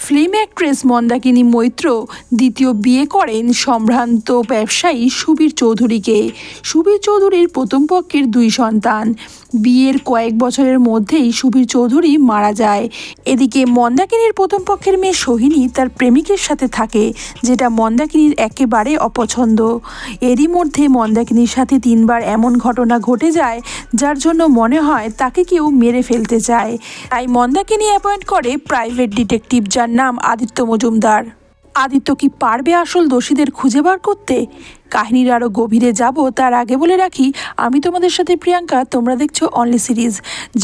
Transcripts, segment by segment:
Film actress Mandakini Maitra দ্বিতীয় বিয়ে করেন সম্ভ্রান্ত ব্যবসায়ী সুবীর চৌধুরীকে। সুবীর চৌধুরীর প্রথম পক্ষের 2 সন্তান। বিয়ের কয়েক বছরের মধ্যেই সুবীর চৌধুরী মারা যায়। এদিকে মন্দাকিনীর প্রথম পক্ষের মেয়ে সোহিনী তার প্রেমিকের সাথে থাকে, যেটা মন্দাকিনীর একেবারে অপছন্দ। এরই মধ্যে মন্দাকিনীর সাথে 3বার এমন ঘটনা ঘটে যায় যার জন্য মনে হয় তাকে কেউ মেরে ফেলতে চায়। তাই মন্দাকিনী অ্যাপয়েন্ট করে প্রাইভেট ডিটেকটিভ, যার নাম আদিত্য মজুমদার। আদিত্য কি পারবে আসল দোষীদের খুঁজে বার করতে? কাহিনীর আরও গভীরে যাব তার আগে বলে রাখি, আমি তোমাদের সাথে প্রিয়াঙ্কা, তোমরা দেখছো অনলি সিরিজ।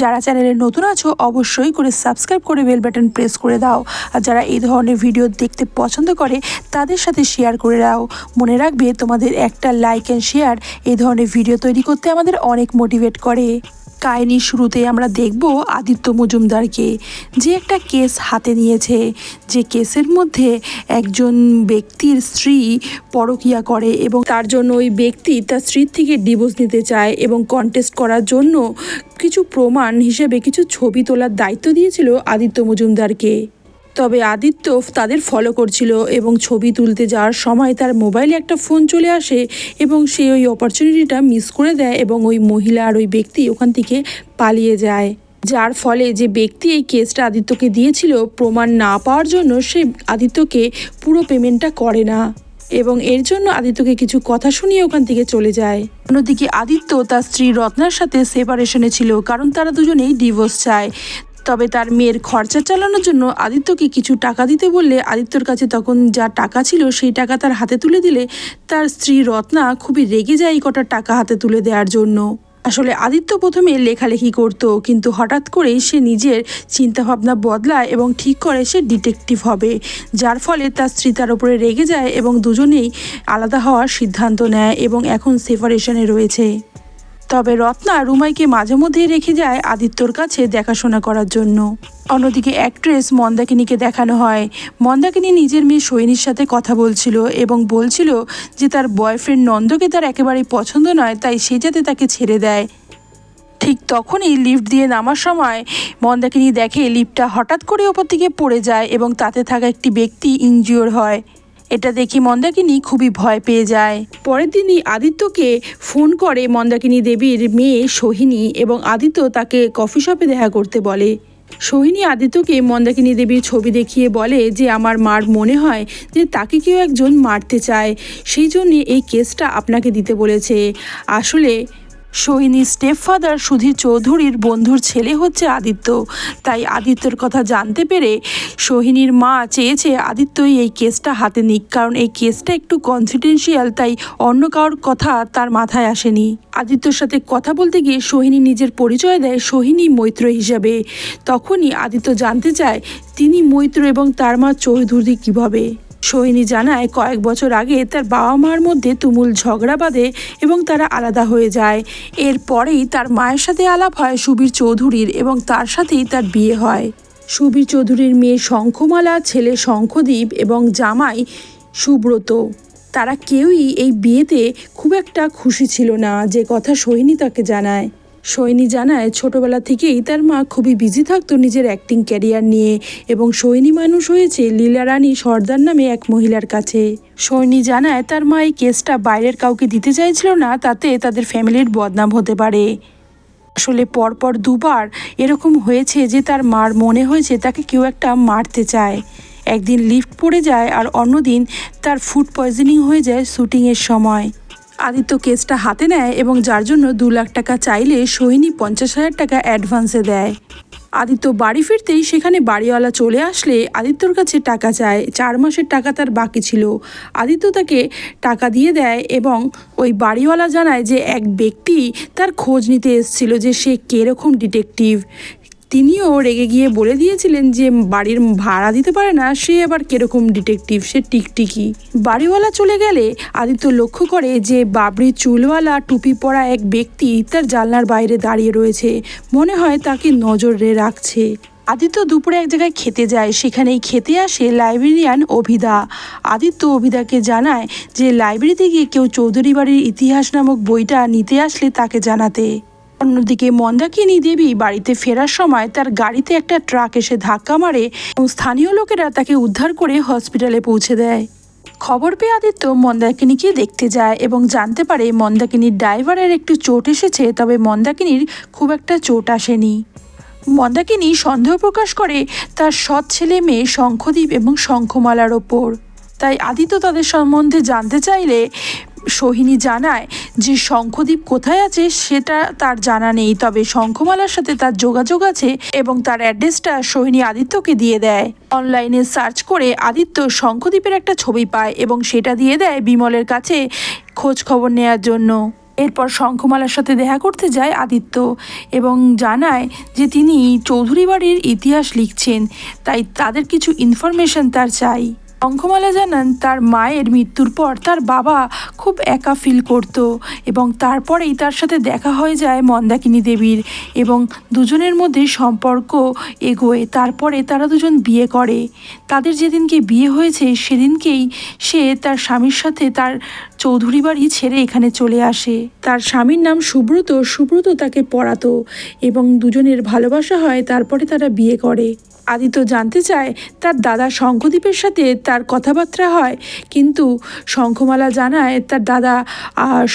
যারা চ্যানেলে নতুন আছো অবশ্যই করে সাবস্ক্রাইব করে বেল বাটন প্রেস করে দাও, আর যারা এই ধরনের ভিডিও দেখতে পছন্দ করে তাদের সাথে শেয়ার করে দাও। মনে রাখবে, তোমাদের একটা লাইক অ্যান্ড শেয়ার এই ধরনের ভিডিও তৈরি করতে আমাদের অনেক মোটিভেট করে। কাহিনীর শুরুতে আমরা দেখব আদিত্য মজুমদারকে, যে একটা কেস হাতে নিয়েছে। যে কেসের মধ্যে একজন ব্যক্তির স্ত্রী পরকীয়া করে এবং তার জন্য ওই ব্যক্তি তার স্ত্রীর থেকে ডিভোর্স নিতে চায় এবং কন্টেস্ট করার জন্য কিছু প্রমাণ হিসেবে কিছু ছবি তোলার দায়িত্ব দিয়েছিল আদিত্য মজুমদারকে। তবে আদিত্য তাদের ফলো করছিল এবং ছবি তুলতে যাওয়ার সময় তার মোবাইলে একটা ফোন চলে আসে এবং সে ওই অপরচুনিটিটা মিস করে দেয় এবং ওই মহিলা আর ওই ব্যক্তি ওখান থেকে পালিয়ে যায়। যার ফলে যে ব্যক্তি এই কেসটা আদিত্যকে দিয়েছিল, প্রমাণ না পাওয়ার জন্য সে আদিত্যকে পুরো পেমেন্টটা করে না এবং এর জন্য আদিত্যকে কিছু কথা শুনিয়ে ওখান থেকে চলে যায়। অন্যদিকে আদিত্য তার স্ত্রী রত্নার সাথে সেপারেশনে ছিল, কারণ তারা দুজনেই ডিভোর্স চায়। তবে তার মেয়ের খরচা চালানোর জন্য আদিত্যকে কিছু টাকা দিতে বললে আদিত্যর কাছে তখন যা টাকা ছিল সেই টাকা তার হাতে তুলে দিলে তার স্ত্রী রত্না খুবই রেগে যায় এই কটা টাকা হাতে তুলে দেওয়ার জন্য। আসলে আদিত্য প্রথমে লেখালেখি করত, কিন্তু হঠাৎ করেই সে নিজের চিন্তাভাবনা বদলায় এবং ঠিক করে সে ডিটেকটিভ হবে, যার ফলে তার স্ত্রী তার উপরে রেগে যায় এবং দুজনেই আলাদা হওয়ার সিদ্ধান্ত নেয় এবং এখন সেপারেশনে রয়েছে। তবে রত্না রুমাইকে মাঝে মধ্যেই রেখে যায় আদিত্যর কাছে দেখাশোনা করার জন্য। অন্যদিকে অ্যাক্ট্রেস মন্দাকিনীকে দেখানো হয়। মন্দাকিনী নিজের মেয়ে সোহিনীর সাথে কথা বলছিল এবং বলছিল যে তার বয়ফ্রেন্ড নন্দকে তার একেবারেই পছন্দ নয়, তাই সে যাতে তাকে ছেড়ে দেয়। ঠিক তখনই লিফট দিয়ে নামার সময় মন্দাকিনী দেখে লিফটটা হঠাৎ করে ওপর থেকে পড়ে যায় এবং তাতে থাকা একটি ব্যক্তি ইনজিওর হয়। এটা দেখে মন্দাকিনী খুবই ভয় পেয়ে যায়। পরের দিনই আদিত্যকে ফোন করে মন্দাকিনী দেবীর মেয়ে সোহিনী এবং আদিত্য তাকে কফি শপে দেখা করতে বলে। সোহিনী আদিত্যকে মন্দাকিনী দেবীর ছবি দেখিয়ে বলে যে আমার মার মনে হয় যে তাকে কেউ একজন মারতে চায়, সেই জন্যে এই কেসটা আপনাকে দিতে বলেছে। আসলে সোহিনীর স্টেপফাদার সুধীর চৌধুরীর বন্ধুর ছেলে হচ্ছে আদিত্য, তাই আদিত্যর কথা জানতে পেরে সোহিনীর মা চেয়েছে আদিত্যই এই কেসটা হাতে নিক, কারণ এই কেসটা একটু কনফিডেন্সিয়াল, তাই অন্য কারোর কথা তার মাথায় আসেনি। আদিত্যর সাথে কথা বলতে গিয়ে সোহিনী নিজের পরিচয় দেয় সোহিনী মৈত্র হিসাবে। তখনই আদিত্য জানতে চায় তিনি মৈত্র এবং তার মা চৌধুরী কীভাবে। সোহিনী জানায় কয়েক বছর আগে তার বাবা মার মধ্যে তুমুল ঝগড়া বাঁধে এবং তারা আলাদা হয়ে যায়। এরপরেই তার মায়ের সাথে আলাপ হয় সুবীর চৌধুরীর এবং তার সাথেই তার বিয়ে হয়। সুবীর চৌধুরীর মেয়ে শঙ্খমালা, ছেলে শঙ্খদ্বীপ এবং জামাই সুব্রত, তারা কেউই এই বিয়েতে খুব একটা খুশি ছিল না, যে কথা সোহিনী তাকে জানায়। সোহিনী জানায় ছোটবেলা থেকেই তার মা খুবই বিজি থাকতো নিজের অ্যাক্টিং ক্যারিয়ার নিয়ে এবং সোহিনী মানুষ হয়েছে লীলা রানী সর্দার নামে এক মহিলার কাছে। সোহিনী জানায় তার মা এই কেসটা বাইরের কাউকে দিতে চাইছিল না, তাতে তাদের ফ্যামিলির বদনাম হতে পারে। আসলে পরপর 2বার এরকম হয়েছে যে তার মার মনে হয়েছে তাকে কেউ একটা মারতে চায়। একদিন লিফট পড়ে যায় আর অন্যদিন তার ফুড পয়জনিং হয়ে যায় শুটিংয়ের সময়। আদিত্য কেসটা হাতে নেয় এবং যার জন্য 2 লাখ টাকা চাইলে সোহিনী 50,000 টাকা অ্যাডভান্সে দেয়। আদিত্য বাড়ি ফিরতেই সেখানে বাড়িওয়ালা চলে আসলে আদিত্যর কাছে টাকা চায়। 4 মাসের টাকা তার বাকি ছিল। আদিত্য তাকে টাকা দিয়ে দেয় এবং ওই বাড়িওয়ালা জানায় যে এক ব্যক্তি তার খোঁজ নিতে এসেছিল যে সে কীরকম ডিটেকটিভ। তিনিও রেগে গিয়ে বলে দিয়েছিলেন যে বাড়ির ভাড়া দিতে পারে না, সে আবার কীরকম ডিটেকটিভ, সে টিকটিকি। বাড়িওয়ালা চলে গেলে আদিত্য লক্ষ্য করে যে বাবরি চুলওয়ালা টুপি পরা এক ব্যক্তি তার জানলার বাইরে দাঁড়িয়ে রয়েছে, মনে হয় তাকে নজরে রাখছে। আদিত্য দুপুরে এক জায়গায় খেতে যায়, সেখানেই খেতে আসে লাইব্রেরিয়ান অভিদা। আদিত্য অভিদাকে জানায় যে লাইব্রেরিতে গিয়ে কেউ চৌধুরী বাড়ির ইতিহাস নামক বইটা নিতে আসলে তাকে জানাতে। অন্যদিকে মন্দাকিনী দেবী বাড়িতে ফেরার সময় তার গাড়িতে একটা ট্রাক এসে ধাক্কা মারে এবং স্থানীয় লোকেরা তাকে উদ্ধার করে হসপিটালে পৌঁছে দেয়। খবর পেয়ে আদিত্য মন্দাকিনীকে দেখতে যায় এবং জানতে পারে মন্দাকিনীর ড্রাইভারের একটু চোট এসেছে, তবে মন্দাকিনীর খুব একটা চোট আসেনি। মন্দাকিনী সন্দেহ প্রকাশ করে তার সৎ ছেলে মেয়ে শঙ্খদ্বীপ এবং শঙ্খমালার ওপর। তাই আদিত্য তাদের সম্বন্ধে জানতে চাইলে সোহিনী জানায় যে শঙ্খদ্বীপ কোথায় আছে সেটা তার জানা নেই, তবে শঙ্খমালার সাথে তার যোগাযোগ আছে এবং তার অ্যাড্রেসটা সোহিনী আদিত্যকে দিয়ে দেয়। অনলাইনে সার্চ করে আদিত্য শঙ্খদ্বীপের একটা ছবি পায় এবং সেটা দিয়ে দেয় বিমলের কাছে খোঁজ খবর নেওয়ার জন্য। এরপর শঙ্খমালার সাথে দেখা করতে যায় আদিত্য এবং জানায় যে তিনি চৌধুরী বাড়ির ইতিহাস লিখছেন, তাই তাদের কিছু ইনফরমেশন তার চাই। শঙ্খমালা জানান তার মায়ের মৃত্যুর পর তার বাবা খুব একা ফিল করত এবং তারপরেই তার সাথে দেখা হয়ে যায় মন্দাকিনী দেবীর এবং দুজনের মধ্যে সম্পর্ক এগোয়। তারপরে তারা দুজন বিয়ে করে। তাদের যেদিনকে বিয়ে হয়েছে সেদিনকেই সে তার স্বামীর সাথে তার চৌধুরী বাড়ি ছেড়ে এখানে চলে আসে। তার স্বামীর নাম সুব্রত। সুব্রত তাকে পড়াতো এবং দুজনের ভালোবাসা হয়, তারপরে তারা বিয়ে করে। আদিত্য জানতে চায় তার দাদা শঙ্খদ্বীপের সাথে তার কথাবার্তা হয়, কিন্তু শঙ্খমালা জানায় তার দাদা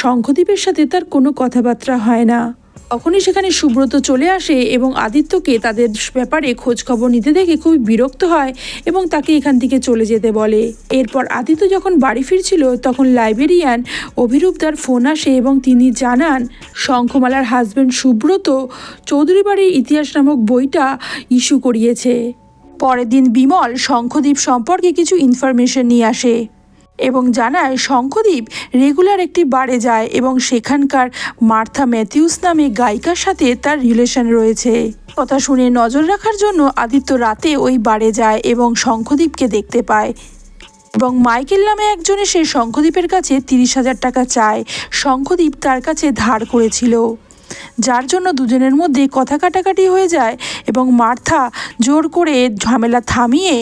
শঙ্খদ্বীপের সাথে তার কোনো কথাবার্তা হয় না। তখনই সেখানে সুব্রত চলে আসে এবং আদিত্যকে তাদের ব্যাপারে খোঁজ খবর নিতে দেখে খুবই বিরক্ত হয় এবং তাকে এখান থেকে চলে যেতে বলে। এরপর আদিত্য যখন বাড়ি ফিরছিল তখন লাইব্রেরিয়ান অভিরূপদার ফোন আসে এবং তিনি জানান শঙ্খমালার হাজব্যান্ড সুব্রত চৌধুরী বাড়ির ইতিহাস নামক বইটা ইস্যু করিয়েছে। পরের দিন বিমল শঙ্খদ্বীপ সম্পর্কে কিছু ইনফরমেশন নিয়ে আসে এবং জানায় শঙ্খদ্বীপ রেগুলার একটি বারে যায় এবং সেখানকার মার্থা ম্যাথিউস নামে গায়িকার সাথে তার রিলেশন রয়েছে। কথা শুনে নজর রাখার জন্য আদিত্য রাতে ওই বারে যায় এবং শঙ্খদ্বীপকে দেখতে পায় এবং মাইকেল নামে একজন এসে শঙ্খদ্বীপের কাছে 30,000 টাকা চায়। শঙ্খদ্বীপ তার কাছে ধার করেছিল, যার জন্য দুজনের মধ্যে কথা কাটাকাটি হয়ে যায় এবং মার্থা জোর করে ঝামেলা থামিয়ে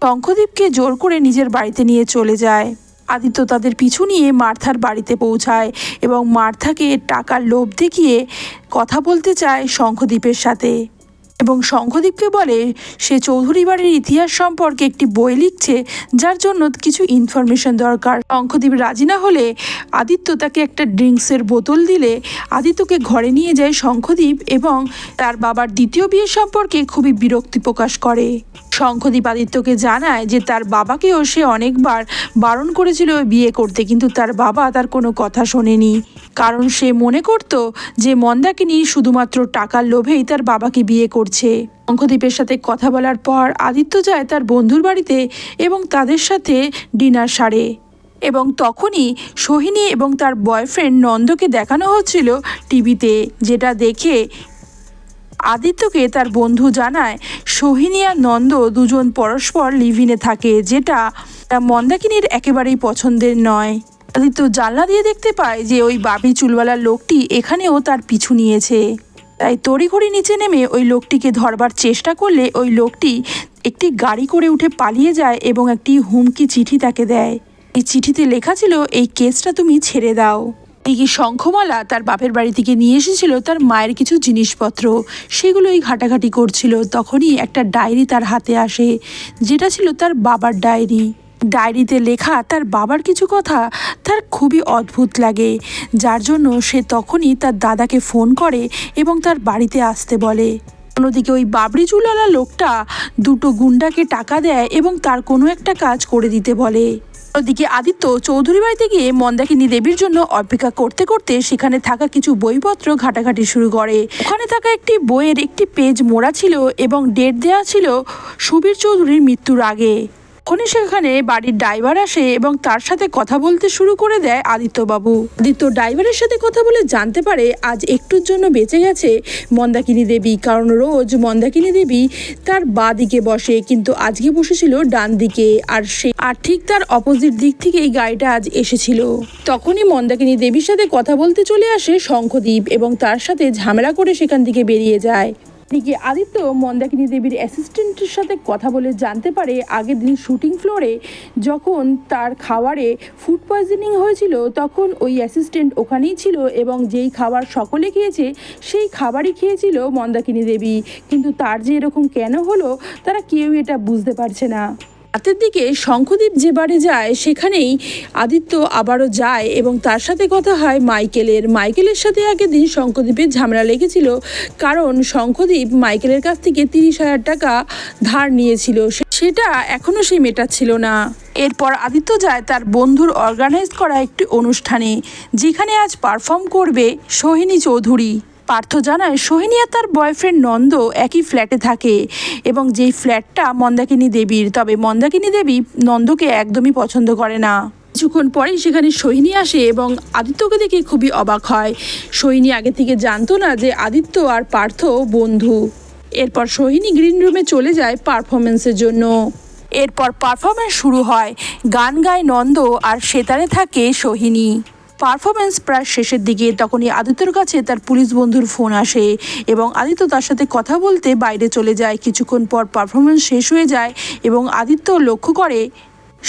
শঙ্খদ্বীপকে জোর করে নিজের বাড়িতে নিয়ে চলে যায়। আদিত্য তাদের পিছু নিয়ে মার্থার বাড়িতে পৌঁছায় এবং মার্থাকে টাকার লোভ দেখিয়ে কথা বলতে চায় শঙ্খদ্বীপের সাথে এবং শঙ্খদ্বীপকে বলে সে চৌধুরী বাড়ির ইতিহাস সম্পর্কে একটি বই লিখছে, যার জন্য কিছু ইনফরমেশন দরকার। শঙ্খদ্বীপ রাজি না হলে আদিত্য তাকে একটা ড্রিঙ্কসের বোতল দিলে আদিত্যকে ঘরে নিয়ে যায় শঙ্খদ্বীপ এবং তার বাবার দ্বিতীয় বিয়ে সম্পর্কে খুবই বিরক্তি প্রকাশ করে। শঙ্খদ্বীপ আদিত্যকে জানায় যে তার বাবাকেও সে অনেকবার বারণ করেছিল বিয়ে করতে, কিন্তু তার বাবা তার কোনো কথা শোনেনি, কারণ সে মনে করত যে মন্দাকিনী শুধুমাত্র টাকার লোভেই তার বাবাকে বিয়ে করছে। শঙ্খদ্বীপের সাথে কথা বলার পর আদিত্য যায় তার বন্ধুর বাড়িতে এবং তাদের সাথে ডিনার সারে এবং তখনই সোহিনী এবং তার বয়ফ্রেন্ড নন্দকে দেখানো হচ্ছিল টিভিতে, যেটা দেখে আদিত্যকে তার বন্ধু জানায় সোহিনী আর নন্দ দুজন পরস্পর লিভিনে থাকে, যেটা মন্দাকিনীর একেবারেই পছন্দের নয়। আদিত্য জানলা দিয়ে দেখতে পায় যে ওই বাবি চুলওয়ালা লোকটি এখানেও তার পিছু নিয়েছে, তাই তড়িঘড়ি নিচে নেমে ওই লোকটিকে ধরবার চেষ্টা করলে ওই লোকটি একটি গাড়ি করে উঠে পালিয়ে যায় এবং একটি হুমকি চিঠি তাকে দেয়। এই চিঠিতে লেখা ছিল, এই কেসটা তুমি ছেড়ে দাও। এদিকে শঙ্খমালা তার বাপের বাড়ি থেকে নিয়ে এসেছিল তার মায়ের কিছু জিনিসপত্র, সেগুলোই ঘাটাঘাটি করছিল। তখনই একটা ডায়েরি তার হাতে আসে, যেটা ছিল তার বাবার ডায়েরি। ডায়েরিতে লেখা তার বাবার কিছু কথা তার খুবই অদ্ভুত লাগে, যার জন্য সে তখনই তার দাদাকে ফোন করে এবং তার বাড়িতে আসতে বলে। অন্যদিকে ওই বাবরি চুলওয়ালা লোকটা দুটো গুন্ডাকে টাকা দেয় এবং তার কোনো একটা কাজ করে দিতে বলে। ওদিকে আদিত্য চৌধুরী বাড়িতে গিয়ে মন্দাকিনী দেবীর জন্য অপেক্ষা করতে করতে সেখানে থাকা কিছু বইপত্র ঘাটাঘাটি শুরু করে। ওখানে থাকা একটি বইয়ের একটি পেজ মোড়া ছিল এবং ডেট দেওয়া ছিল সুবীর চৌধুরীর মৃত্যুর আগে। তখনই সেখানে বাড়ির ড্রাইভার আসে এবং তার সাথে কথা বলতে শুরু করে দেয় আদিত্যবাবু। আদিত্য ড্রাইভারের সাথে কথা বলে জানতে পারে আজ একটুর জন্য বেঁচে গেছে মন্দাকিনী দেবী, কারণ রোজ মন্দাকিনী দেবী তার বাঁ দিকে বসে, কিন্তু আজকে বসেছিল ডান দিকে, আর ঠিক তার অপোজিট দিক থেকে এই গাড়িটা আজ এসেছিল। তখনই মন্দাকিনী দেবীর সাথে কথা বলতে চলে আসে শঙ্খদ্বীপ এবং তার সাথে ঝামেলা করে সেখান থেকে বেরিয়ে যায়। এদিকে আদিত্য মন্দাকিনী দেবীর অ্যাসিস্ট্যান্টের সাথে কথা বলে জানতে পারে আগের দিন শুটিং ফ্লোরে যখন তার খাবারে ফুড পয়জনিং হয়েছিল তখন ওই অ্যাসিস্ট্যান্ট ওখানেই ছিল এবং যেই খাবার সকলে খেয়েছে সেই খাবারই খেয়েছিল মন্দাকিনী দেবী, কিন্তু তার যে এরকম কেন হলো তারা কেউ এটা বুঝতে পারছে না। রাতের দিকে শঙ্খদীপ যে বাড়ি যায় সেখানেই আদিত্য আবারও যায় এবং তার সাথে কথা হয় মাইকেলের সাথে আগের দিন শঙ্খদীপের ঝামেলা লেগেছিল, কারণ শঙ্খদীপ মাইকেলের কাছ থেকে 30,000 টাকা ধার নিয়েছিল, সেটা এখনও সে মেটাচ্ছিল না। এরপর আদিত্য যায় তার বন্ধুর অর্গানাইজ করা একটি অনুষ্ঠানে, যেখানে আজ পারফর্ম করবে সোহিনী চৌধুরী। পার্থ জানায় সোহিনী আর তার বয়ফ্রেন্ড নন্দ একই ফ্ল্যাটে থাকে এবং যেই ফ্ল্যাটটা মন্দাকিনী দেবীর, তবে মন্দাকিনী দেবী নন্দকে একদমই পছন্দ করে না। কিছুক্ষণ পরেই সেখানে সোহিনী আসে এবং আদিত্যকে দেখে খুবই অবাক হয়। সোহিনী আগে থেকে জানতো না যে আদিত্য আর পার্থ বন্ধু। এরপর সোহিনী গ্রিন রুমে চলে যায় পারফরমেন্সের জন্য। এরপর পারফরমেন্স শুরু হয়, গান গায় নন্দ আর সেতারে থাকে সোহিনী। পারফরমেন্স প্রায় শেষের দিকে তখনই আদিত্যর কাছে তার পুলিশ বন্ধুর ফোন আসে এবং আদিত্য তার সাথে কথা বলতে বাইরে চলে যায়। কিছুক্ষণ পর পারফরমেন্স শেষ হয়ে যায় এবং আদিত্য লক্ষ্য করে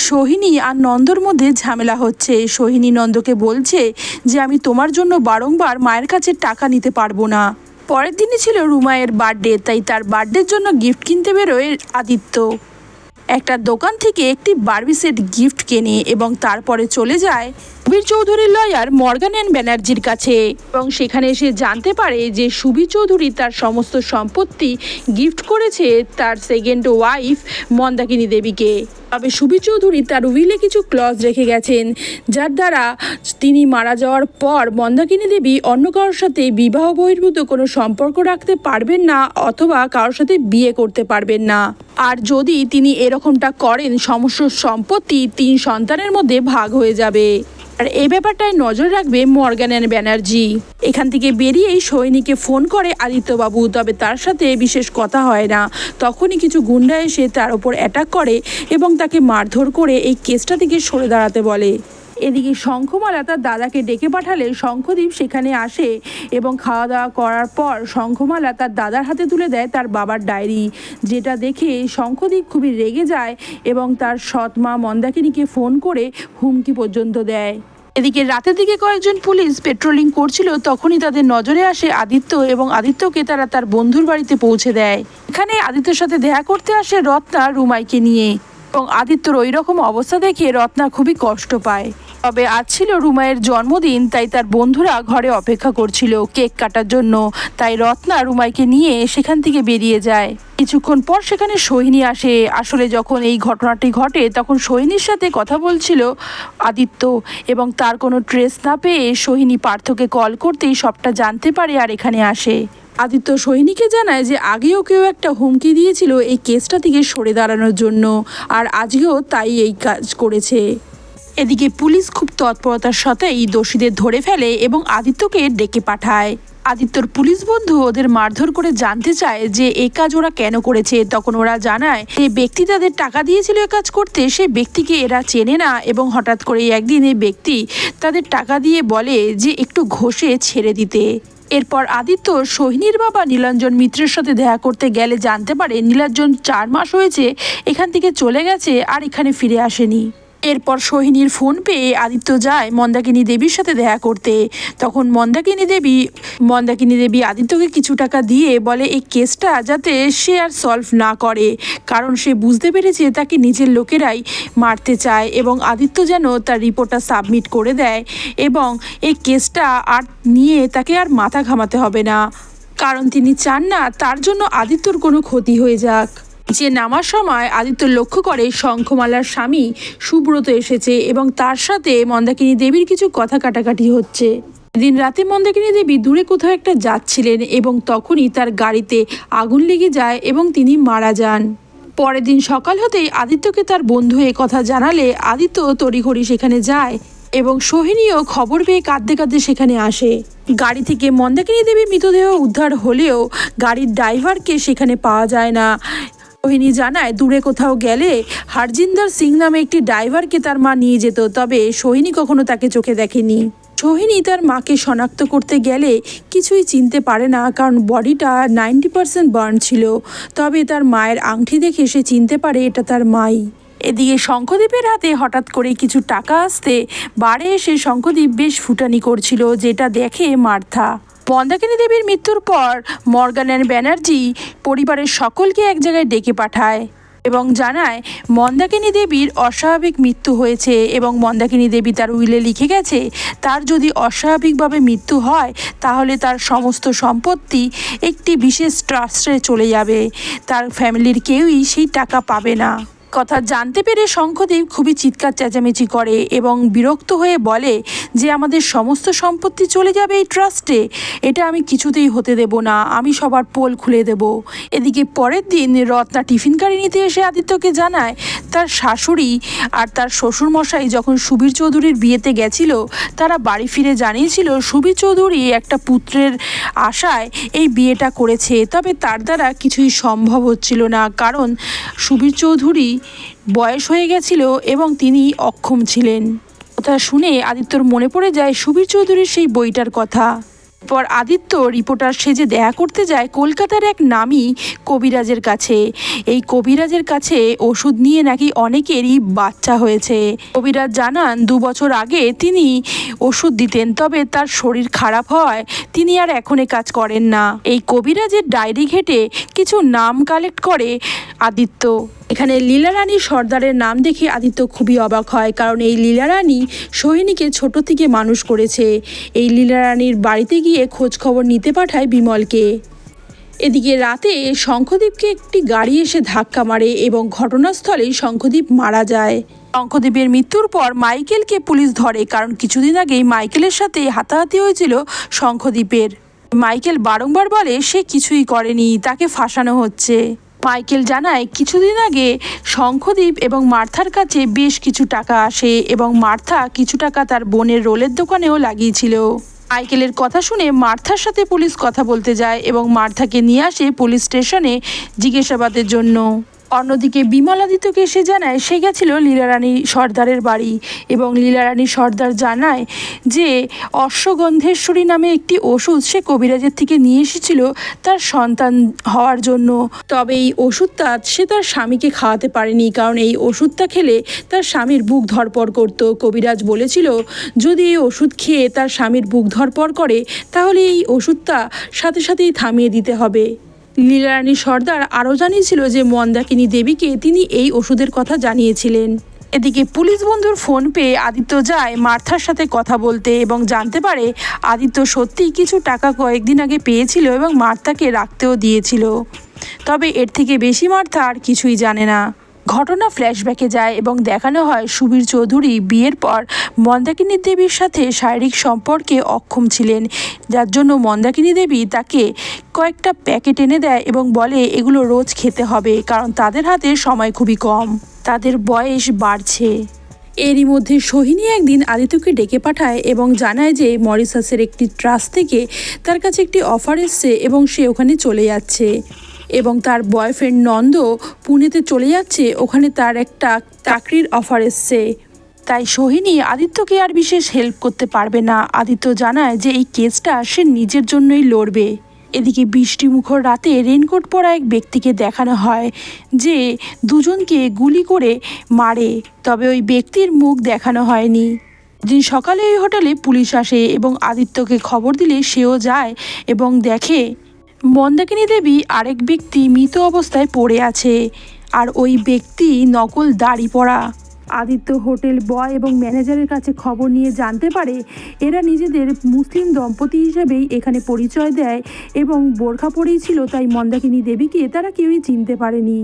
সোহিনী আর নন্দর মধ্যে ঝামেলা হচ্ছে। সোহিনী নন্দকে বলছে যে আমি তোমার জন্য বারংবার মায়ের কাছে টাকা নিতে পারবো না। পরের দিনই ছিল রুমায়ের বার্থডে, তাই তার বার্থডের জন্য গিফট কিনতে বেরোয় আদিত্য। একটা দোকান থেকে একটি বার্বি সেট গিফট কেনে এবং তারপরে চলে যায় সুবীর চৌধুরীর লয়ার মর্গান অ্যান্ড ব্যানার্জির কাছে এবং সেখানে এসে জানতে পারে যে সুবীর চৌধুরী তার সমস্ত সম্পত্তি গিফট করেছে তার সেকেন্ড ওয়াইফ মন্দাকিনী দেবীকে। তবে সুবীর চৌধুরী তার উইলে কিছু ক্লজ রেখে গেছেন, যার দ্বারা তিনি মারা যাওয়ার পর মন্দাকিনী দেবী অন্য কারোর সাথে বিবাহ বহির্ভূত কোনো সম্পর্ক রাখতে পারবেন না অথবা কারোর সাথে বিয়ে করতে পারবেন না। আর যদি তিনি এরকমটা করেন সমস্ত সম্পত্তি 3 সন্তানের মধ্যে ভাগ হয়ে যাবে। আর এই ব্যাপারটায় নজর রাখবে মর্গান অ্যান্ড ব্যানার্জি। এখান থেকে বেরিয়েই সোহিনীকে ফোন করে আদিত্যবাবু, তবে তার সাথে বিশেষ কথা হয় না। তখনই কিছু গুন্ডা এসে তার ওপর অ্যাটাক করে এবং তাকে মারধর করে এই কেসটা থেকে সরে দাঁড়াতে বলে। এদিকে শঙ্খমালা তার দাদাকে ডেকে পাঠালে শঙ্খদীপ সেখানে আসে এবং খাওয়া দাওয়া করার পর শঙ্খমালা তার দাদার হাতে তুলে দেয় তার বাবার ডায়েরি, যেটা দেখে শঙ্খদীপ খুবই রেগে যায় এবং তার সৎ মা মন্দাকিনীকে ফোন করে হুমকি পর্যন্ত দেয়। এদিকে রাতের দিকে কয়েকজন পুলিশ পেট্রোলিং করছিল, তখনই তাদের নজরে আসে আদিত্য এবং আদিত্যকে তারা তার বন্ধুর বাড়িতে পৌঁছে দেয়। এখানে আদিত্যর সাথে দেখা করতে আসে রত্না রুমাইকে নিয়ে এবং আদিত্যর ওই রকম অবস্থা দেখে রত্না খুবই কষ্ট পায়। তবে আজ ছিল রুমাইয়ের জন্মদিন, তাই তার বন্ধুরা ঘরে অপেক্ষা করছিল কেক কাটার জন্য, তাই রত্না রুমাইকে নিয়ে সেখান থেকে বেরিয়ে যায়। কিছুক্ষণ পর সেখানে সোহিনী আসে। আসলে যখন এই ঘটনাটি ঘটে তখন সোহিনীর সাথে কথা বলছিল আদিত্য এবং তার কোনো ট্রেস না পেয়ে সোহিনী পার্থকে কল করতেই সবটা জানতে পারে আর এখানে আসে। আদিত্য সোহিনীকে জানায় যে আগেও কেউ একটা হুমকি দিয়েছিল এই কেসটা থেকে সরে দাঁড়ানোর জন্য, আর আজকেও তাই এই কাজ করেছে। এদিকে পুলিশ খুব তৎপরতার সাথে এই দোষীদের ধরে ফেলে এবং আদিত্যকে ডেকে পাঠায়। আদিত্যর পুলিশ বন্ধু ওদের মারধর করে জানতে চায় যে এই কাজ ওরা কেন করেছে। তখন ওরা জানায় যে ব্যক্তি তাদের টাকা দিয়েছিল এই কাজ করতে, সেই ব্যক্তিকে এরা চেনে না এবং হঠাৎ করে একদিন এই ব্যক্তি তাদের টাকা দিয়ে বলে যে একটু ঘষে ছেড়ে দিতে। এরপর আদিত্য সোহিনীর বাবা নীলাঞ্জন মিত্রের সাথে দেখা করতে গেলে জানতে পারে নীলাঞ্জন 4 মাস হয়েছে এখান থেকে চলে গেছে আর এখানে ফিরে আসেনি। এরপর সোহিনীর ফোন পেয়ে আদিত্য যায় মন্দাকিনী দেবীর সাথে দেখা করতে। তখন মন্দাকিনী দেবী আদিত্যকে কিছু টাকা দিয়ে বলে এই কেসটা যাতে সে আর সলভ না করে, কারণ সে বুঝতে পেরেছে তাকে নিজের লোকেরাই মারতে চায় এবং আদিত্য যেন তার রিপোর্টটা সাবমিট করে দেয় এবং এই কেসটা আর নিয়ে তাকে আর মাথা ঘামাতে হবে না, কারণ তিনি চান না তার জন্য আদিত্যর কোনো ক্ষতি হয়ে যাক। যে নামার সময় আদিত্য লক্ষ্য করে শঙ্খমালার স্বামী সুব্রত এসেছে এবং তার সাথে মন্দাকিনী দেবীর কিছু কথা কাটাকাটি হচ্ছে। দিন রাতে মন্দাকিনী দেবী দূরে কোথাও একটা যাচ্ছিলেন এবং তখনই তার গাড়িতে আগুন লেগে যায় এবং তিনি মারা যান। পরের দিন সকাল হতেই আদিত্যকে তার বন্ধু এ কথা জানালে আদিত্য তড়িঘড়ি সেখানে যায় এবং সোহিনীও খবর পেয়ে কাঁদতে কাঁদতে সেখানে আসে। গাড়ি থেকে মন্দাকিনী দেবীর মৃতদেহ উদ্ধার হলেও গাড়ির ড্রাইভারকে সেখানে পাওয়া যায় না। সোহিনী জানায় দূরে কোথাও গেলে হারজিন্দর সিং নামে একটি ড্রাইভারকে তার মা নিয়ে যেত, তবে সোহিনী কখনো তাকে চোখে দেখেনি। সোহিনী তার মাকে শনাক্ত করতে গেলে কিছুই চিনতে পারে না, কারণ বডিটা 90% বার্ন ছিল। তবে তার মায়ের আংটি দেখে সে চিনতে পারে এটা তার মাই। এদিকে শঙ্খদীপের হাতে হঠাৎ করে কিছু টাকা আসতে বাড়ে এসে শঙ্খদীপ বেশ ফুটানি করছিল, যেটা দেখে মার্থা। মন্দাকিনী দেবীর মৃত্যুর পর মর্গান অ্যান্ড ব্যানার্জি পরিবারের সকলকে এক জায়গায় ডেকে পাঠায় এবং জানায় মন্দাকিনী দেবীর অস্বাভাবিক মৃত্যু হয়েছে এবং মন্দাকিনী দেবী তার উইলে লিখে গেছে তার যদি অস্বাভাবিকভাবে মৃত্যু হয় তাহলে তার সমস্ত সম্পত্তি একটি বিশেষ ট্রাস্টে চলে যাবে, তার ফ্যামিলির কেউই সেই টাকা পাবে না। কথা জানতে পেরে শঙ্খদেব খুবই চিৎকার চেঁচামেচি করে এবং বিরক্ত হয়ে বলে যে আমাদের সমস্ত সম্পত্তি চলে যাবে এই ট্রাস্টে, এটা আমি কিছুতেই হতে দেব না, আমি সবার পোল খুলে দেব। এদিকে পরের দিন রত্না টিফিন গাড়ি নিতে এসে আদিত্যকে জানায় তার শাশুড়ি আর তার শ্বশুরমশাই যখন সুবীর চৌধুরীর বিয়েতে গেছিল তারা বাড়ি ফিরে জানিয়েছিল সুবীর চৌধুরী একটা পুত্রের আশায় এই বিয়েটা করেছে, তবে তার দ্বারা কিছুই সম্ভব হচ্ছিল না, কারণ সুবীর চৌধুরী বয়স হয়ে গেছিল এবং তিনি অক্ষম ছিলেন। কথা শুনে আদিত্যর মনে পড়ে যায় সুবীর চৌধুরীর সেই বইটার কথা। পর আদিত্য রিপোর্টার সেজে দেখা করতে যায় কলকাতার এক নামী কবিরাজের কাছে। এই কবিরাজের কাছে ওষুধ নিয়ে নাকি অনেকেরই বাচ্চা হয়েছে। কবিরাজ জানান 2 বছর আগে তিনি ওষুধ দিতেন, তবে তার শরীর খারাপ হয় তিনি আর এখন কাজ করেন না। এই কবিরাজের ডায়েরি ঘেটে কিছু নাম কালেক্ট করে আদিত্য। এখানে লীলারানী সর্দারের নাম দেখে আদিত্য খুবই অবাক হয়, কারণ এই লীলারানী সোহিনীকে ছোট থেকে মানুষ করেছে। এই লীলারানীর বাড়িতে গিয়ে খোঁজ খবর নিতে পাঠায় বিমলকে। এদিকে রাতে শঙ্খদীপকে একটি গাড়ি এসে ধাক্কা মারে এবং ঘটনাস্থলেই শঙ্খদীপ মারা যায়। শঙ্খদীপের মৃত্যুর পর মাইকেলকে পুলিশ ধরে, কারণ কিছুদিন আগেই মাইকেলের সাথে হাতাহাতি হয়েছিল শঙ্খদীপের। মাইকেল বারংবার বলে সে কিছুই করেনি, তাকে ফাঁসানো হচ্ছে। মাইকেল জানায় কিছুদিন আগে শঙ্খদীপ এবং মার্থার কাছে বেশ কিছু টাকা আসে এবং মার্থা কিছু টাকা তার বোনের রোলের দোকানেও লাগিয়েছিল। মাইকেলের কথা শুনে মার্থার সাথে পুলিশ কথা বলতে যায় এবং মার্থাকে নিয়ে আসে পুলিশ স্টেশনে জিজ্ঞাসাবাদের জন্য। অন্যদিকে বিমলাদিত্যকে এসে জানায় সে গেছিল লীলারানী সর্দারের বাড়ি এবং লীলারানী সর্দার জানায় যে অশ্বগন্ধেশ্বরী নামে একটি ওষুধ সে কবিরাজের থেকে নিয়ে এসেছিল তার সন্তান হওয়ার জন্য। তবে এই ওষুধটা সে তার স্বামীকে খাওয়াতে পারেনি, কারণ এই ওষুধটা খেলে তার স্বামীর বুক ধড়পড় করত। কবিরাজ বলেছিল যদি এই ওষুধ খেয়ে তার স্বামীর বুক ধড়পড় করে তাহলে এই ওষুধটা সাথে সাথেই থামিয়ে দিতে হবে। লীলারানী সর্দার আরও জানিয়েছিল যে মন্দাকিনী দেবীকে তিনি এই ওষুধের কথা জানিয়েছিলেন। এদিকে পুলিশ বন্ধুর ফোন পেয়ে আদিত্য যায় মার্থার সাথে কথা বলতে এবং জানতে পারে আদিত্য সত্যিই কিছু টাকা কয়েকদিন আগে পেয়েছিল এবং মার্থাকে রাখতেও দিয়েছিল, তবে এর থেকে বেশি মার্থা আর কিছুই জানে না। ঘটনা ফ্ল্যাশব্যাকে যায় এবং দেখানো হয় সুবীর চৌধুরী বিয়ের পর মন্দাকিনী দেবীর সাথে শারীরিক সম্পর্কে অক্ষম ছিলেন, যার জন্য মন্দাকিনী দেবী তাকে কয়েকটা প্যাকেট এনে দেয় এবং বলে এগুলো রোজ খেতে হবে, কারণ তাদের হাতে সময় খুবই কম, তাদের বয়স বাড়ছে। এরই মধ্যে সোহিনী একদিন আদিত্যকে ডেকে পাঠায় এবং জানায় যে মরিশাসের একটি ট্রাস্ট থেকে তার কাছে একটি অফার এসছে এবং সে ওখানে চলে যাচ্ছে এবং তার বয়ফ্রেন্ড নন্দ পুনেতে চলে যাচ্ছে, ওখানে তার একটা চাকরির অফার এসছে। তাই সোহিনী আদিত্যকে আর বিশেষ হেল্প করতে পারবে না। আদিত্য জানায় যে এই কেসটা সে নিজের জন্যই লড়বে। এদিকে বৃষ্টিমুখর রাতে রেনকোট পরা এক ব্যক্তিকে দেখানো হয় যে দুজনকে গুলি করে মারে, তবে ওই ব্যক্তির মুখ দেখানো হয়নি। দিন সকালে ওই হোটেলে পুলিশ আসে এবং আদিত্যকে খবর দিলে সেও যায় এবং দেখে মন্দাকিনী দেবী আরেক ব্যক্তি মৃত অবস্থায় পড়ে আছে, আর ওই ব্যক্তি নকল দাড়ি পরা। আদিত্য হোটেল বয় এবং ম্যানেজারের কাছে খবর নিয়ে জানতে পারে এরা নিজেদের মুসলিম দম্পতি হিসেবেই এখানে পরিচয় দেয় এবং বোরখা পরেই ছিল, তাই মন্দাকিনী দেবীকে তারা কেউই চিনতে পারেনি।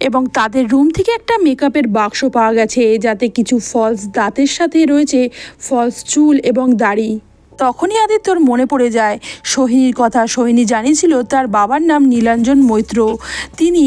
এবং তাদের রুম থেকে একটা মেকআপের বাক্স পাওয়া গেছে যাতে কিছু ফলস দাঁতের সাথে রয়েছে ফলস চুল এবং দাড়ি। তখনই আদিত্যর মনে পড়ে যায় সোহিনীর কথা। সোহিনী জানিয়েছিল তার বাবার নাম নীলাঞ্জন মৈত্র, তিনি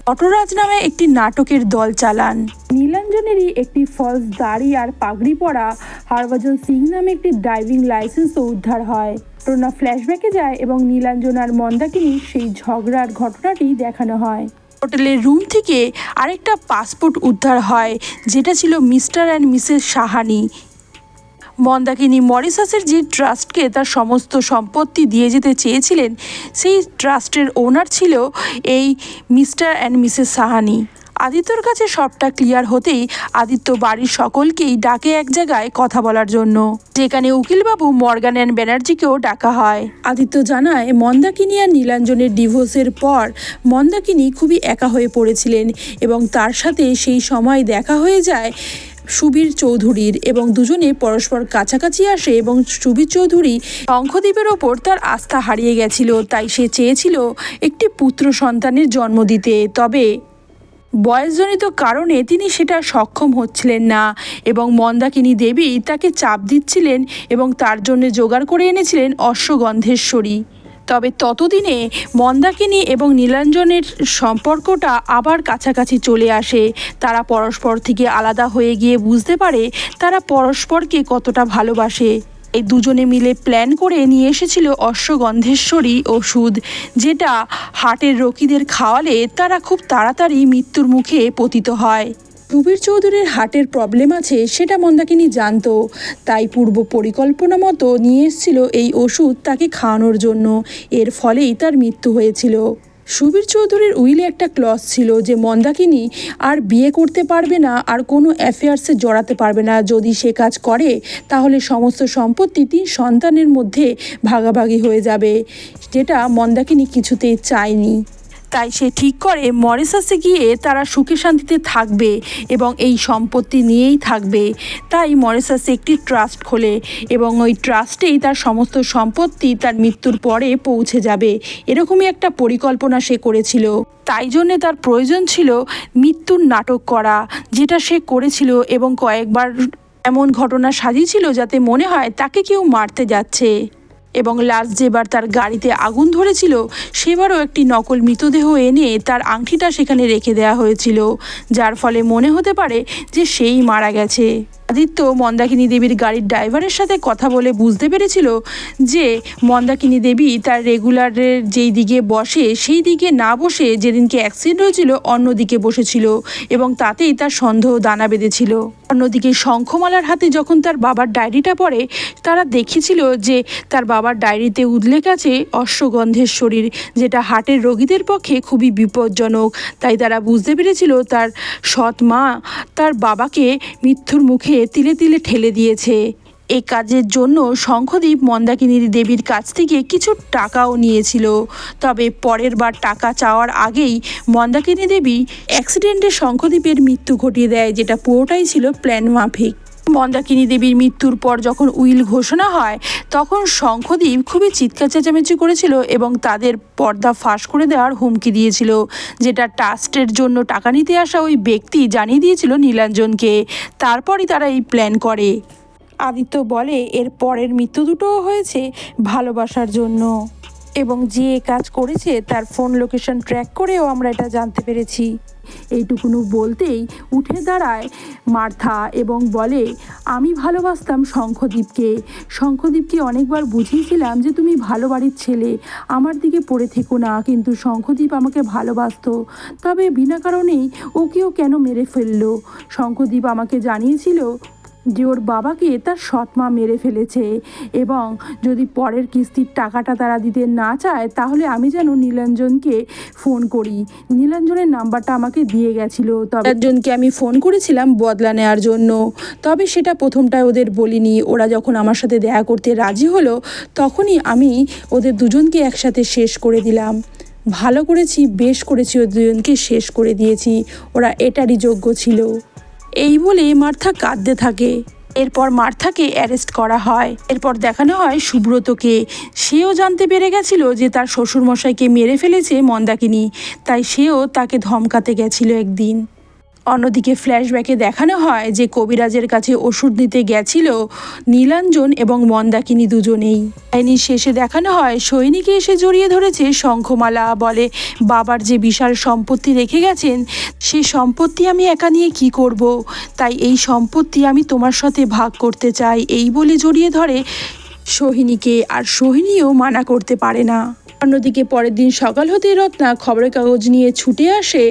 নটরাজ নামে একটি নাটকের দল চালান। নীলাঞ্জনেরই একটি ফলস দাড়ি আর পাগড়ি পরা হরভজন সিং নামে একটি ড্রাইভিং লাইসেন্সও উদ্ধার হয়। রোনা ফ্ল্যাশব্যাকে যায় এবং নীলাঞ্জন আর মন্দাকিনীর সেই ঝগড়ার ঘটনাটি দেখানো হয়। হোটেলের রুম থেকে আরেকটা পাসপোর্ট উদ্ধার হয় যেটা ছিল mister and missus Sahani. Mandakini মরিশাসের যে ট্রাস্টকে তার সমস্ত সম্পত্তি দিয়ে যেতে চেয়েছিলেন, সেই ট্রাস্টের ওনার ছিল এই মিস্টার অ্যান্ড মিসেস সাহানি। আদিত্যর কাছে সবটা ক্লিয়ার হতেই আদিত্য বাড়ির সকলকেই ডাকে এক জায়গায় কথা বলার জন্য, যেখানে উকিলবাবু মর্গান অ্যান্ড ব্যানার্জিকেও ডাকা হয়। আদিত্য জানায় মন্দাকিনী আর নীলাঞ্জনের ডিভোর্সের পর মন্দাকিনী খুবই একা হয়ে পড়েছিলেন এবং তার সাথে সেই সময় দেখা হয়ে যায় সুবীর চৌধুরীর, এবং দুজনে পরস্পর কাছাকাছি আসে এবং সুবীর চৌধুরী শঙ্খদ্বীপের ওপর তার আস্থা হারিয়ে গেছিল। তাই সে চেয়েছিল একটি পুত্র সন্তানের জন্ম দিতে, তবে বয়সজনিত কারণে তিনি সেটা সক্ষম হচ্ছিলেন না এবং মন্দাকিনী দেবী তাকে চাপ দিচ্ছিলেন এবং তার জন্য জোগাড় করে এনেছিলেন অশ্বগন্ধেশ্বরী। তবে ততদিনে মন্দাকিনী এবং নীলাঞ্জনের সম্পর্কটা আবার কাছাকাছি চলে আসে। তারা পরস্পর থেকে আলাদা হয়ে গিয়ে বুঝতে পারে তারা পরস্পরকে কতটা ভালোবাসে। এই দুজনে মিলে প্ল্যান করে নিয়ে এসেছিল অশ্বগন্ধেশ্বরী ওষুধ, যেটা হার্টের রোগীদের খাওয়ালে তারা খুব তাড়াতাড়ি মৃত্যুর মুখে পতিত হয়। সুবীর চৌধুরীর হার্টের প্রবলেম আছে সেটা মন্দাকিনী জানতো, তাই পূর্ব পরিকল্পনা মতো নিয়ে এসেছিল এই ওষুধ তাকে খাওয়ানোর জন্য। এর ফলেই তার মৃত্যু হয়েছিল। সুবীর চৌধুরীর উইলে একটা ক্লজ ছিল যে মন্দাকিনী আর বিয়ে করতে পারবে না, আর কোনো অ্যাফেয়ার্সে জড়াতে পারবে না। যদি সে কাজ করে তাহলে সমস্ত সম্পত্তি 3 সন্তানের মধ্যে ভাগাভাগি হয়ে যাবে, যেটা মন্দাকিনী কিছুতেই চায়নি। তাই সে ঠিক করে মরিশাসে গিয়ে তারা সুখে শান্তিতে থাকবে এবং এই সম্পত্তি নিয়েই থাকবে। তাই মরিশাসে একটি ট্রাস্ট খোলে এবং ওই ট্রাস্টেই তার সমস্ত সম্পত্তি তার মৃত্যুর পরে পৌঁছে যাবে, এরকমই একটা পরিকল্পনা সে করেছিল। তাই জন্যে তার প্রয়োজন ছিল মৃত্যুর নাটক করা, যেটা সে করেছিল এবং কয়েকবার এমন ঘটনা সাজিয়েছিল যাতে মনে হয় তাকে কেউ মারতে যাচ্ছে। এবং লাস্ট যেবার তার গাড়িতে আগুন ধরেছিল সেবারও একটি নকল মৃতদেহ এনে তার আংটিটা সেখানে রেখে দেওয়া হয়েছিল, যার ফলে মনে হতে পারে যে সেই মারা গেছে। আদিত্য মন্দাকিনী দেবীর গাড়ির ড্রাইভারের সাথে কথা বলে বুঝতে পেরেছিল যে মন্দাকিনী দেবী তার রেগুলারের যেই দিকে বসে সেই দিকে না বসে যেদিনকে অ্যাক্সিডেন্ট হয়েছিল অন্য দিকে বসেছিল এবং তাতেই তার সন্দেহ দানা বেঁধেছিল। অন্যদিকে শঙ্খমালার হাতে যখন তার বাবার ডায়েরিটা পড়ে, তারা দেখেছিল যে তার বাবার ডায়েরিতে উল্লেখ আছে অশ্বগন্ধেশ্বরীর, যেটা হার্টের রোগীদের পক্ষে খুবই বিপজ্জনক। তাই তারা বুঝতে পেরেছিল তার সৎ মা তার বাবাকে মৃত্যুর মুখে তিলে তিলে ঠেলে দিয়েছে। এই কাজের জন্য শঙ্খদ্বীপ মন্দাকিনী দেবীর কাছ থেকে কিছু টাকাও নিয়েছিল। তবে পরের বার টাকা চাওয়ার আগেই মন্দাকিনী দেবী অ্যাক্সিডেন্টে শঙ্খদ্বীপের মৃত্যু ঘটিয়ে দেয়, যেটা পুরোটাই ছিল প্ল্যান মাফিক। মন্দাকিনী দেবীর মৃত্যুর পর যখন উইল ঘোষণা হয় তখন শঙ্খদ্বীপ খুবই চিৎকার চেঁচামেচি করেছিল এবং তাদের পর্দা ফাঁস করে দেওয়ার হুমকি দিয়েছিল, যেটা ট্রাস্টের জন্য টাকা নিতে আসা ওই ব্যক্তি জানিয়ে দিয়েছিল নীলাঞ্জনকে। তারপরই তারা এই প্ল্যান করে। আদিত্য বলে এর পরের মৃত্যু দুটোও হয়েছে ভালোবাসার জন্য, এবং যে কাজ করেছে তার ফোন লোকেশন ট্র্যাক করেও আমরা এটা জানতে পেরেছি। এইটুকুনু বলতেই উঠে দাঁড়ায় মার্থা এবং বলে আমি ভালোবাসতাম শঙ্খদ্বীপকে অনেকবার বুঝিয়েছিলাম যে তুমি ভালো বাড়ির ছেলে, আমার দিকে পড়ে থেকো না, কিন্তু শঙ্খদ্বীপ আমাকে ভালোবাসতো। তবে বিনা কারণেই ওকেও কেন মেরে ফেললো? শঙ্খদ্বীপ আমাকে জানিয়েছিল যে ওর বাবাকে তার সৎ মা মেরে ফেলেছে এবং যদি পরের কিস্তির টাকাটা তারা দিতে না চায় তাহলে আমি যেন নীলাঞ্জনকে ফোন করি। নীলাঞ্জনের নাম্বারটা আমাকে দিয়ে গেছিলো, তবে নীলাঞ্জনকে আমি ফোন করেছিলাম বদলা নেওয়ার জন্য। তবে সেটা প্রথমটায় ওদের বলিনি। ওরা যখন আমার সাথে দেখা করতে রাজি হলো তখনই আমি ওদের দুজনকে একসাথে শেষ করে দিলাম। ভালো করেছি, বেশ করেছি, ওদের দুজনকে শেষ করে দিয়েছি, ওরা এটারই যোগ্য ছিল। এই বলে মার্থা কাঁদতে থাকে। এরপর মার্থাকে অ্যারেস্ট করা হয়। এরপর দেখানো হয় সুব্রতকে। সেও জানতে পেরে গেছিল যে তার শ্বশুরমশাইকে মেরে ফেলেছে মন্দাকিনী, তাই সেও তাকে ধমকাতে গেছিল একদিন। অন্যদিকে ফ্ল্যাশব্যাকে দেখানো হয় যে কবিরাজের কাছে ওষুধ নিতে গেছিল নীলাঞ্জন এবং মন্দাকিনী দুজনেই। কাহিনীর শেষে দেখানো হয় সৈনিকে এসে জড়িয়ে ধরেছে শঙ্খমালা, বলে বাবার যে বিশাল সম্পত্তি রেখে গেছেন সে সম্পত্তি আমি একা নিয়ে কি করব, তাই এই সম্পত্তি আমি তোমার সাথে ভাগ করতে চাই, এই বলে জড়িয়ে ধরে সোহিনীকে, আর সোহিনীও মানা করতে পারে না। অন্যদিকে পরের দিন সকাল হতেই রত্না খবরের কাগজ নিয়ে ছুটে আসে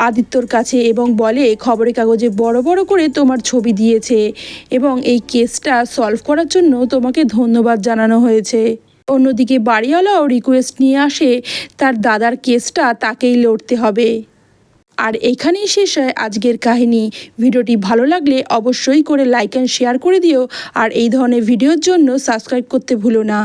আদিত্যর কাছে এবং বলে খবরের কাগজে বড় বড় করে তোমার ছবি দিয়েছে এবং এই কেসটা সলভ করার জন্য তোমাকে ধন্যবাদ জানানো হয়েছে। অন্যদিকে বাড়িওয়ালাও রিকোয়েস্ট নিয়ে আসে তার দাদার কেসটা তাকেই লড়তে হবে। আর এখানেই শেষ হয় আজকের কাহিনী। ভিডিওটি ভালো লাগলে অবশ্যই করে লাইক অ্যান্ড শেয়ার করে দিও, আর এই ধরনের ভিডিওর জন্য সাবস্ক্রাইব করতে ভুলো না।